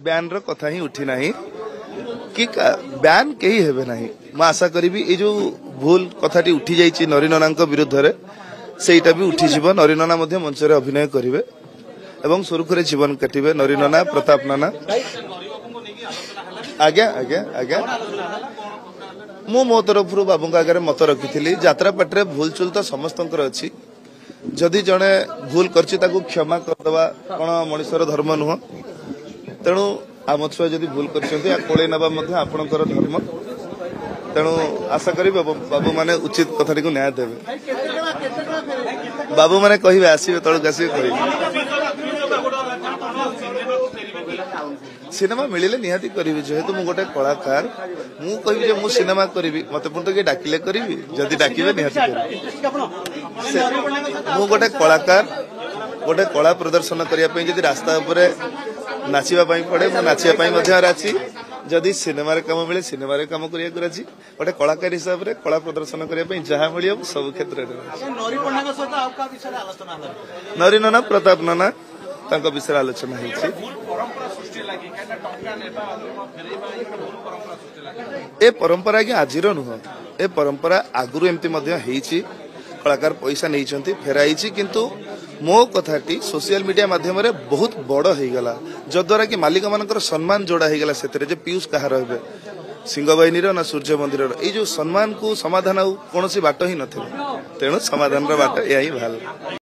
ब्यान कथा ही उठी ना कि ब्यान कहीं हेबे ना मैं आशा करी ये जो भूल कथाटी उठी जाइए नरीनना विरुद्ध रे सेटा भी उठीज नरीनना मंच में अभिनय करेंगे एवं सुरुखुरे जीवन काटे नरीनना प्रताप नाना आज्ञा आज्ञा आज्ञा मो तरफ बाबू आगे मत रखी यात्रा पाटे भूल चूल तो समस्त अच्छी जदि जड़े भूल कर क्षमा करदे कौन मनुष्यर धर्म नुह तेणु आम छुआ जदि भूल कर ना आपणकर धर्म तेणु आशा करी बाबू माने उचित कथा को न्याय देवे बाबू माने कहे आसवे तलक आस सिनेमा मिले निहाती करी जेहेतु मु गोटे कलाकार मु कहि मु सिनेमा करी मत पुणी तो डाकिले करी जदि डाकिबे निहाती मु गोटे कलाकार गोटे कला प्रदर्शन करने जदि रास्ता उपरे नाचिबा पड़े मु नाचिबा राजी जदि सिनेमा काम मिले सिनेमा काम करने राजी गोटे कलाकार हिसाब से कला प्रदर्शन करने जहाँ मिले सब क्षेत्र नरीनना प्रताप नाना विषय आलोचना ए परंपरा कि आज नुह ए परंपरा आगुरी एमती कलाकार पैसा नहीं फेराई किंतु मो कथाटी सोशल मीडिया माध्यम बहुत बड़ हो गला जद्वारा कि मालिक मान सम्मान जोड़ा हो गला से पीयूष कहा रे सिंह बाहिनी ना सूर्य मंदिर ये सम्मान को समाधान कौन बाट ही ना तेणु समाधान बाट या ही भाल।